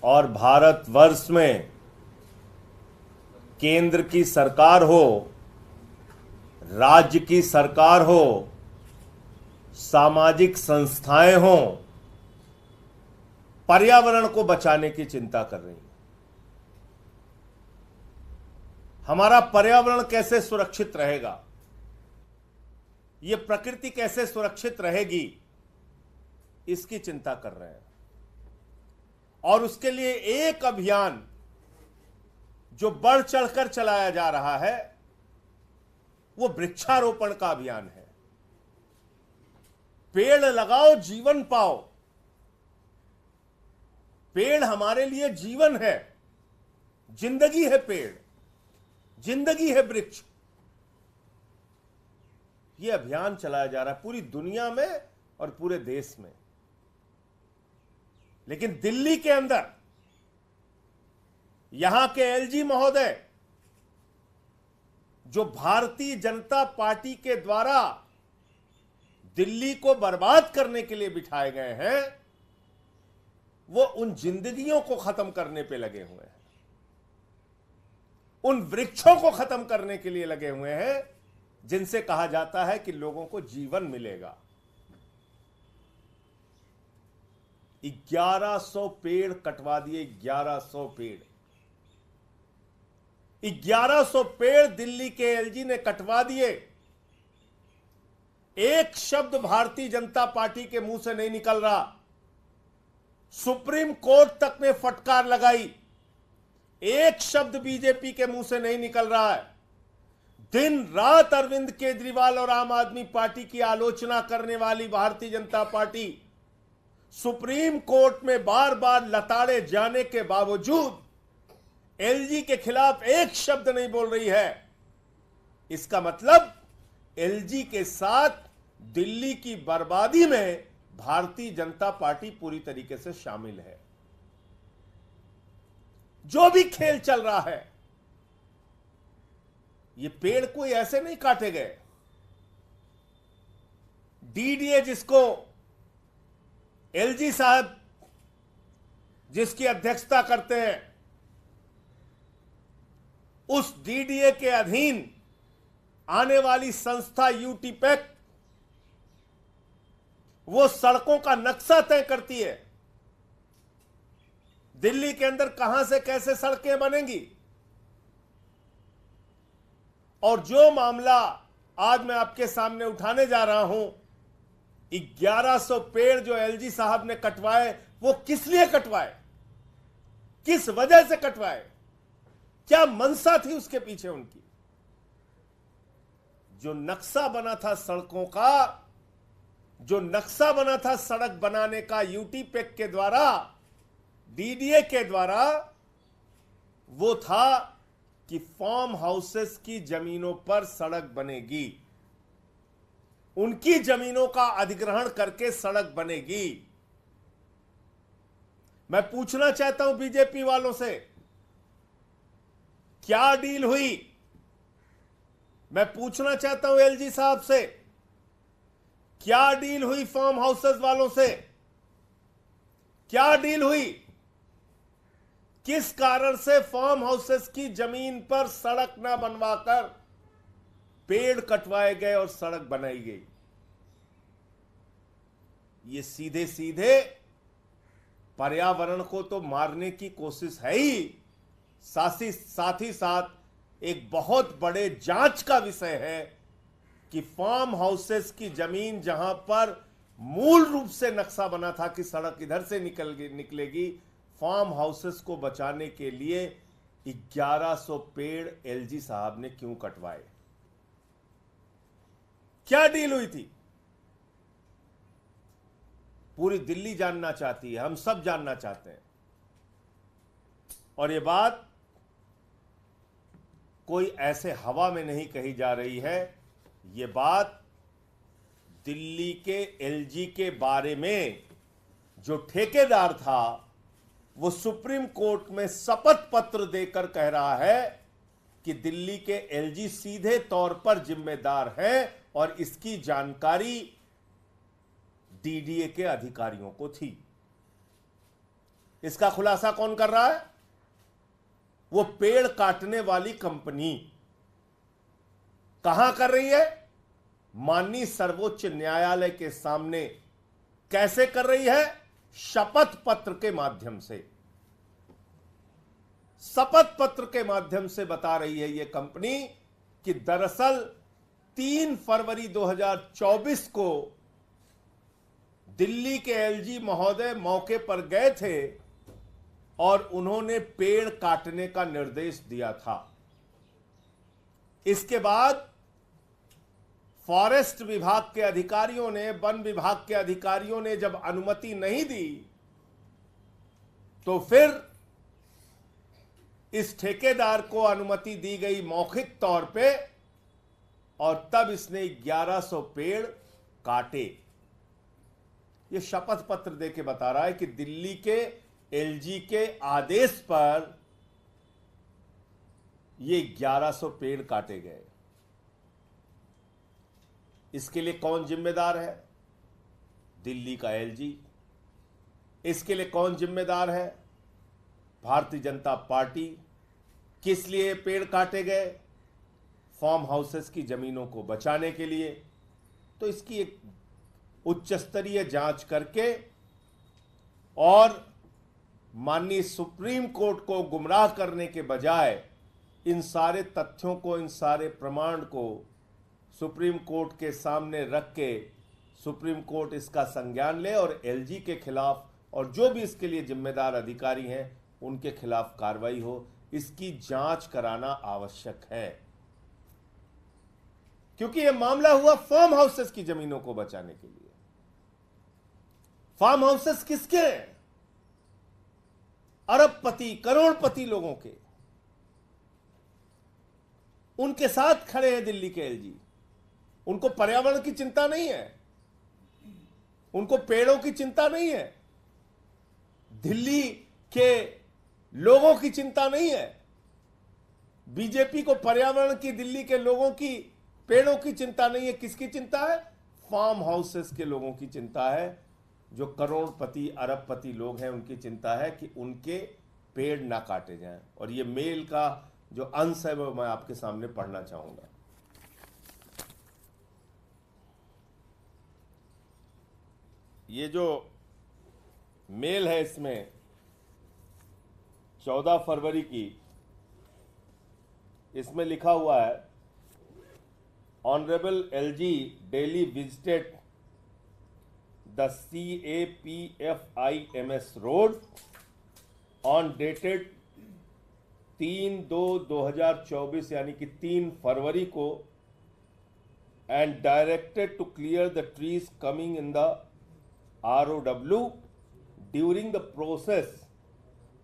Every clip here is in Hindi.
और भारतवर्ष में केंद्र की सरकार हो, राज्य की सरकार हो, सामाजिक संस्थाएं हों, पर्यावरण को बचाने की चिंता कर रही हैं। हमारा पर्यावरण कैसे सुरक्षित रहेगा, ये प्रकृति कैसे सुरक्षित रहेगी, इसकी चिंता कर रहे हैं। और उसके लिए एक अभियान जो बढ़ चढ़कर चलाया जा रहा है वो वृक्षारोपण का अभियान है। पेड़ लगाओ, जीवन पाओ। पेड़ हमारे लिए जीवन है, जिंदगी है पेड़, जिंदगी है वृक्ष। यह अभियान चलाया जा रहा है पूरी दुनिया में और पूरे देश में। लेकिन दिल्ली के अंदर यहां के एलजी महोदय, जो भारतीय जनता पार्टी के द्वारा दिल्ली को बर्बाद करने के लिए बिठाए गए हैं, वो उन जिंदगियों को खत्म करने पे लगे हुए हैं, उन वृक्षों को खत्म करने के लिए लगे हुए हैं जिनसे कहा जाता है कि लोगों को जीवन मिलेगा। 1100 पेड़ कटवा दिए, 1100 पेड़, 1100 पेड़ दिल्ली के एलजी ने कटवा दिए। एक शब्द भारतीय जनता पार्टी के मुंह से नहीं निकल रहा। सुप्रीम कोर्ट तक ने फटकार लगाई, एक शब्द बीजेपी के मुंह से नहीं निकल रहा है। दिन रात अरविंद केजरीवाल और आम आदमी पार्टी की आलोचना करने वाली Bharatiya Janata party supreme court में बार बार लताड़े जाने के बावजूद एलजी के खिलाफ एक शब्द नहीं बोल रही है। इसका मतलब एलजी के साथ दिल्ली की बर्बादी में भारतीय जनता पार्टी पूरी तरीके से शामिल है। जो भी खेल चल रहा है, ये पेड़ कोई ऐसे नहीं काटे गए। डीडीए जिसको एलजी साहब जिसकी अध्यक्षता करते हैं, उस डीडीए के अधीन आने वाली संस्था यूटीपैक वो सड़कों का नक्शा तय करती है। दिल्ली के अंदर कहां से कैसे सड़कें बनेंगी। और जो मामला आज मैं आपके सामने उठाने जा रहा हूं, 1100 पेड़ जो एलजी साहब ने कटवाए, वो किस लिए कटवाए, किस वजह से कटवाए, क्या मंशा थी उसके पीछे उनकी। जो नक्शा बना था सड़कों का, जो नक्शा बना था सड़क बनाने का यूटीपैक के द्वारा, डीडीए के द्वारा, वो था कि फार्म हाउसेस की जमीनों पर सड़क बनेगी, उनकी जमीनों का अधिग्रहण करके सड़क बनेगी। मैं पूछना चाहता हूं बीजेपी वालों से, क्या डील हुई। मैं पूछना चाहता हूं एलजी साहब से, क्या डील हुई फार्म हाउसेस वालों से, क्या डील हुई। किस कारण से फार्म हाउसेस की जमीन पर सड़क ना बनवाकर पेड़ कटवाए गए और सड़क बनाई गई। ये सीधे सीधे पर्यावरण को तो मारने की कोशिश है ही, साथ ही साथ एक बहुत बड़े जांच का विषय है कि फार्म हाउसेस की जमीन जहां पर मूल रूप से नक्शा बना था कि सड़क इधर से निकलेगी, फार्म हाउसेस को बचाने के लिए 1100 पेड़ एलजी साहब ने क्यों कटवाए। क्या डील हुई थी। पूरी दिल्ली जानना चाहती है, हम सब जानना चाहते हैं। और यह बात कोई ऐसे हवा में नहीं कही जा रही है, यह बात दिल्ली के एलजी के बारे में जो ठेकेदार था वो सुप्रीम कोर्ट में शपथ पत्र देकर कह रहा है कि दिल्ली के एलजी सीधे तौर पर जिम्मेदार हैं और इसकी जानकारी डीडीए के अधिकारियों को थी। इसका खुलासा कौन कर रहा है? वो पेड़ काटने वाली कंपनी कहां कर रही है? माननीय सर्वोच्च न्यायालय के सामने। कैसे कर रही है? शपथ पत्र के माध्यम से। शपथ पत्र के माध्यम से बता रही है यह कंपनी कि दरअसल 3 फरवरी 2024 को दिल्ली के एलजी महोदय मौके पर गए थे और उन्होंने पेड़ काटने का निर्देश दिया था। इसके बाद फॉरेस्ट विभाग के अधिकारियों ने, वन विभाग के अधिकारियों ने जब अनुमति नहीं दी तो फिर इस ठेकेदार को अनुमति दी गई मौखिक तौर पे और तब इसने 1100 पेड़ काटे। यह शपथ पत्र देके बता रहा है कि दिल्ली के एलजी के आदेश पर ये 1100 पेड़ काटे गए। इसके लिए कौन जिम्मेदार है? दिल्ली का एलजी। इसके लिए कौन जिम्मेदार है? भारतीय जनता पार्टी। किस लिए पेड़ काटे गए? फार्म हाउसेस की जमीनों को बचाने के लिए। तो इसकी एक उच्च स्तरीय जांच करके और माननीय सुप्रीम कोर्ट को गुमराह करने के बजाय इन सारे तथ्यों को, इन सारे प्रमाण को सुप्रीम कोर्ट के सामने रख के सुप्रीम कोर्ट इसका संज्ञान ले और एलजी के खिलाफ और जो भी इसके लिए जिम्मेदार अधिकारी हैं उनके खिलाफ कार्रवाई हो। इसकी जांच कराना आवश्यक है, क्योंकि यह मामला हुआ फार्म हाउसेस की जमीनों को बचाने के लिए। फार्म हाउसेस किसके हैं? अरबपति, करोड़पति लोगों के। उनके साथ खड़े हैं दिल्ली के एलजी। उनको पर्यावरण की चिंता नहीं है, उनको पेड़ों की चिंता नहीं है, दिल्ली के लोगों की चिंता नहीं है। बीजेपी को पर्यावरण की, दिल्ली के लोगों की, पेड़ों की चिंता नहीं है। किसकी चिंता है? फार्म हाउसेस के लोगों की चिंता है। जो करोड़पति, अरबपति लोग हैं उनकी चिंता है कि उनके पेड़ ना काटे जाएं। और ये मेल का जो अंश है वो मैं आपके सामने पढ़ना चाहूंगा। ये जो मेल है इसमें 14 फरवरी की, इसमें लिखा हुआ है, honourable LG daily visited the CAPFIMS road on dated 3/2/2024 यानी कि 3 फरवरी को and directed to clear the trees coming in the ROW. During the process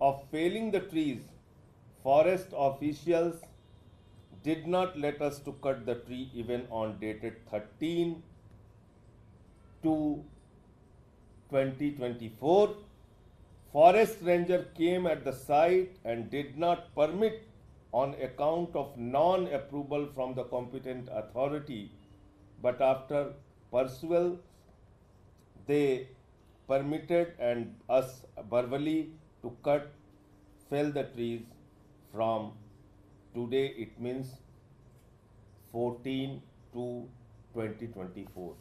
of felling the trees, forest officials did not let us to cut the tree even on dated 13/2/2024. Forest ranger came at the site and did not permit on account of non-approval from the competent authority, but after persuasion they permitted and us verbally to fell the trees. From today it means 14/2/2024.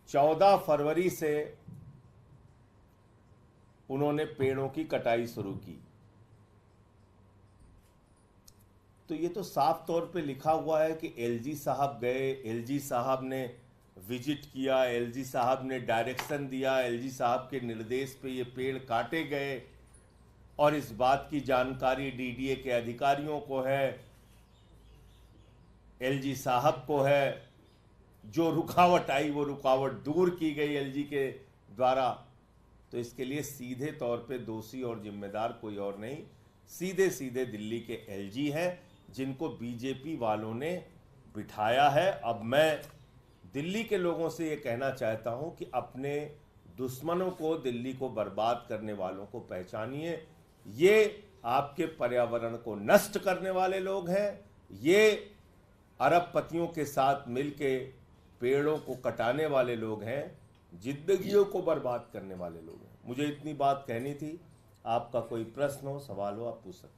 14 फरवरी से उन्होंने पेड़ों की कटाई शुरू की। तो ये तो साफ तौर पे लिखा हुआ है कि एलजी साहब गए, एलजी साहब ने विजिट किया, एलजी साहब ने डायरेक्शन दिया, एलजी साहब के निर्देश पे ये पेड़ काटे गए और इस बात की जानकारी डीडीए के अधिकारियों को है, एलजी साहब को है। जो रुकावट आई वो रुकावट दूर की गई एलजी के द्वारा। तो इसके लिए सीधे तौर पे दोषी और जिम्मेदार कोई और नहीं, सीधे सीधे दिल्ली के एलजी हैं, जिनको बीजेपी वालों ने बिठाया है। अब मैं दिल्ली के लोगों से ये कहना चाहता हूं कि अपने दुश्मनों को, दिल्ली को बर्बाद करने वालों को पहचानिए। ये आपके पर्यावरण को नष्ट करने वाले लोग हैं, ये अरबपतियों के साथ मिलके पेड़ों को कटाने वाले लोग हैं। जिंदगियों को बर्बाद करने वाले लोग हैं। मुझे इतनी बात कहनी थी। आपका कोई प्रश्न हो, सवाल हो, आप पूछ सकते हैं।